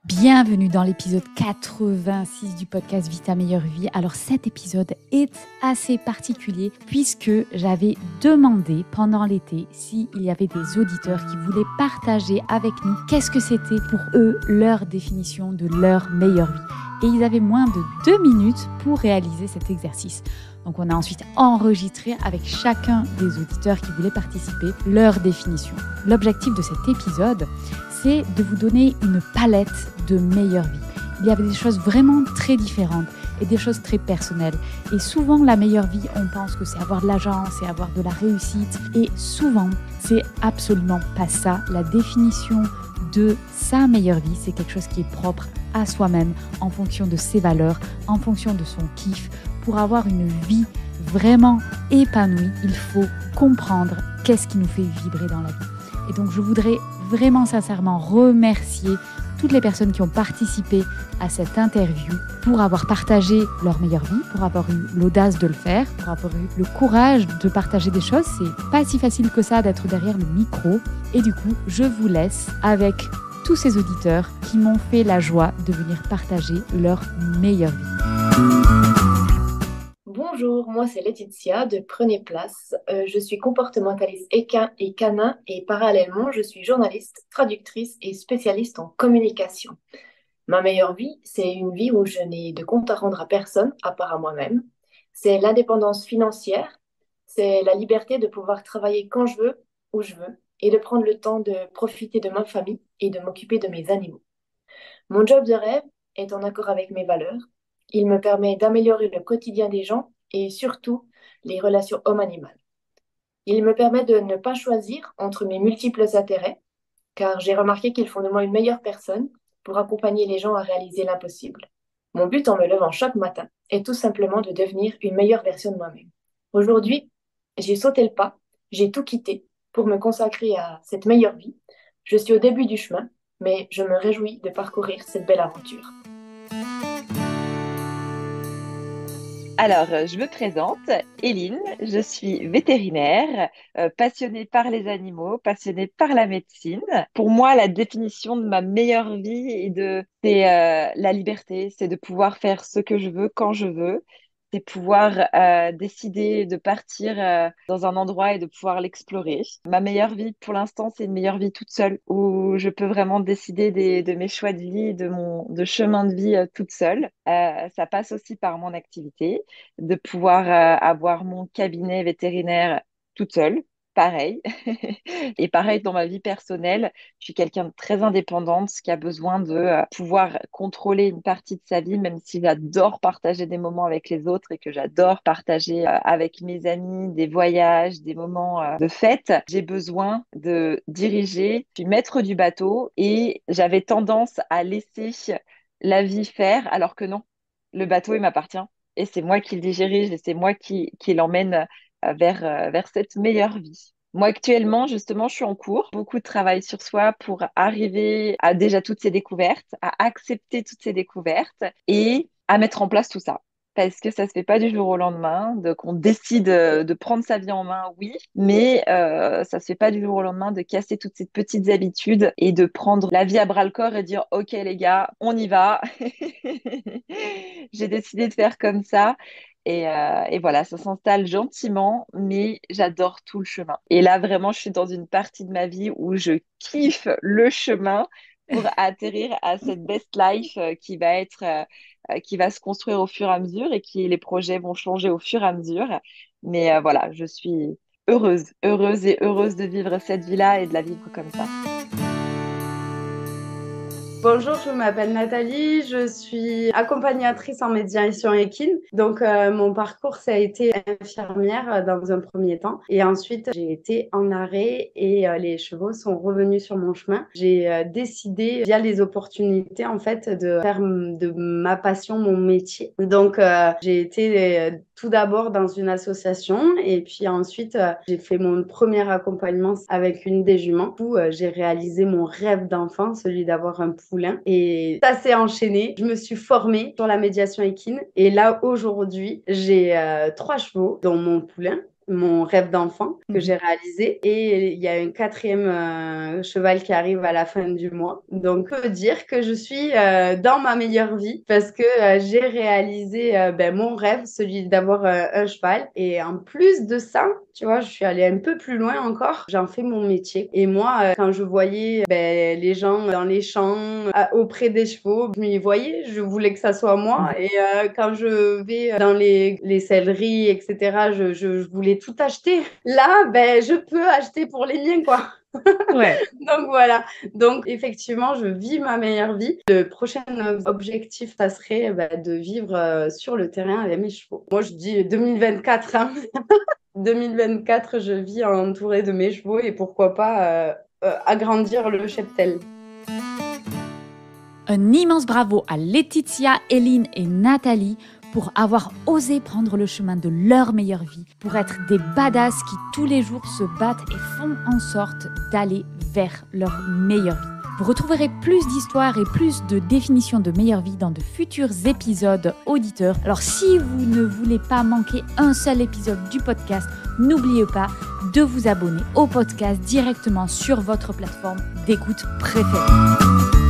Bienvenue dans l'épisode 86 du podcast Vie ta meilleure vie. Alors cet épisode est assez particulier puisque j'avais demandé pendant l'été s'il y avait des auditeurs qui voulaient partager avec nous qu'est-ce que c'était pour eux leur définition de leur meilleure vie. Et ils avaient moins de 2 minutes pour réaliser cet exercice. Donc on a ensuite enregistré avec chacun des auditeurs qui voulaient participer leur définition. L'objectif de cet épisode, c'est de vous donner une palette de meilleure vie. Il y avait des choses vraiment très différentes et des choses très personnelles. Et souvent, la meilleure vie, on pense que c'est avoir de l'argent, c'est avoir de la réussite. Et souvent, c'est absolument pas ça. La définition de sa meilleure vie, c'est quelque chose qui est propre à soi-même, en fonction de ses valeurs, en fonction de son kiff. Pour avoir une vie vraiment épanouie, il faut comprendre qu'est-ce qui nous fait vibrer dans la vie. Et donc, je voudrais vraiment sincèrement remercier toutes les personnes qui ont participé à cette interview pour avoir partagé leur meilleure vie, pour avoir eu l'audace de le faire, pour avoir eu le courage de partager des choses. C'est pas si facile que ça d'être derrière le micro. Et du coup, je vous laisse avec tous ces auditeurs qui m'ont fait la joie de venir partager leur meilleure vie. Bonjour, moi c'est Laetitia de Prenez Place. Je suis comportementaliste équin et canin et parallèlement je suis journaliste, traductrice et spécialiste en communication. Ma meilleure vie, c'est une vie où je n'ai de compte à rendre à personne à part à moi-même. C'est l'indépendance financière, c'est la liberté de pouvoir travailler quand je veux, où je veux et de prendre le temps de profiter de ma famille et de m'occuper de mes animaux. Mon job de rêve est en accord avec mes valeurs. Il me permet d'améliorer le quotidien des gens et surtout les relations homme-animal. Il me permet de ne pas choisir entre mes multiples intérêts, car j'ai remarqué qu'ils font de moi une meilleure personne pour accompagner les gens à réaliser l'impossible. Mon but en me levant chaque matin est tout simplement de devenir une meilleure version de moi-même. Aujourd'hui, j'ai sauté le pas, j'ai tout quitté pour me consacrer à cette meilleure vie. Je suis au début du chemin, mais je me réjouis de parcourir cette belle aventure. Alors, je me présente, Éline, je suis vétérinaire, passionnée par les animaux, passionnée par la médecine. Pour moi, la définition de ma meilleure vie c'est la liberté, c'est de pouvoir faire ce que je veux quand je veux, c'est pouvoir décider de partir dans un endroit et de pouvoir l'explorer. Ma meilleure vie, pour l'instant, c'est une meilleure vie toute seule, où je peux vraiment décider de mes choix de vie, de chemin de vie toute seule. Ça passe aussi par mon activité de pouvoir avoir mon cabinet vétérinaire toute seule, pareil. Et pareil dans ma vie personnelle, je suis quelqu'un de très indépendante qui a besoin de pouvoir contrôler une partie de sa vie, même si j'adore partager des moments avec les autres et que j'adore partager avec mes amis des voyages, des moments de fête. J'ai besoin de diriger, je suis maître du bateau et j'avais tendance à laisser la vie faire alors que non, le bateau, il m'appartient et c'est moi qui le dirige et c'est moi qui l'emmène vers cette meilleure vie. Moi, actuellement, justement, je suis en cours. Beaucoup de travail sur soi pour arriver à déjà toutes ces découvertes, à accepter toutes ces découvertes et à mettre en place tout ça. Parce que ça se fait pas du jour au lendemain, donc on décide de prendre sa vie en main, oui, mais ça se fait pas du jour au lendemain de casser toutes ces petites habitudes et de prendre la vie à bras le corps et dire, OK les gars, on y va. J'ai décidé de faire comme ça. Et voilà, ça s'installe gentiment, mais j'adore tout le chemin. Et là, vraiment, je suis dans une partie de ma vie où je kiffe le chemin pour atterrir à cette best life qui va se construire au fur et à mesure et les projets vont changer au fur et à mesure. Mais voilà, je suis heureuse et heureuse de vivre cette vie-là et de la vivre comme ça. Bonjour, je m'appelle Nathalie, je suis accompagnatrice en médiation équine. Donc, mon parcours, ça a été infirmière dans un premier temps. Et ensuite, j'ai été en arrêt et les chevaux sont revenus sur mon chemin. J'ai décidé, via les opportunités, en fait, de faire de ma passion mon métier. Donc, j'ai été tout d'abord dans une association et puis ensuite, j'ai fait mon premier accompagnement avec une des juments où j'ai réalisé mon rêve d'enfant, celui d'avoir un poulain. Et ça s'est enchaîné. Je me suis formée sur la médiation équine. Et là, aujourd'hui, j'ai 3 chevaux, dont mon poulain. mon rêve d'enfant que j'ai réalisé. Et il y a un 4e cheval qui arrive à la fin du mois. Donc, je peux dire que je suis dans ma meilleure vie parce que j'ai réalisé mon rêve, celui d'avoir un cheval. Et en plus de ça, tu vois, je suis allée un peu plus loin encore. J'en fais mon métier. Et moi, quand je voyais les gens dans les champs, auprès des chevaux, je m'y voyais. Je voulais que ça soit moi. Et quand je vais dans les selleries, etc., je voulais tout acheter. Là, je peux acheter pour les miens, quoi. Ouais. Donc voilà. Donc effectivement, je vis ma meilleure vie. Le prochain objectif, ça serait de vivre sur le terrain avec mes chevaux. Moi, je dis 2024. 2024, je vis entourée de mes chevaux et pourquoi pas agrandir le cheptel. Un immense bravo à Laetitia, Éline et Nathalie pour avoir osé prendre le chemin de leur meilleure vie, pour être des badass qui tous les jours se battent et font en sorte d'aller vers leur meilleure vie. Vous retrouverez plus d'histoires et plus de définitions de meilleure vie dans de futurs épisodes auditeurs. Alors si vous ne voulez pas manquer un seul épisode du podcast, n'oubliez pas de vous abonner au podcast directement sur votre plateforme d'écoute préférée.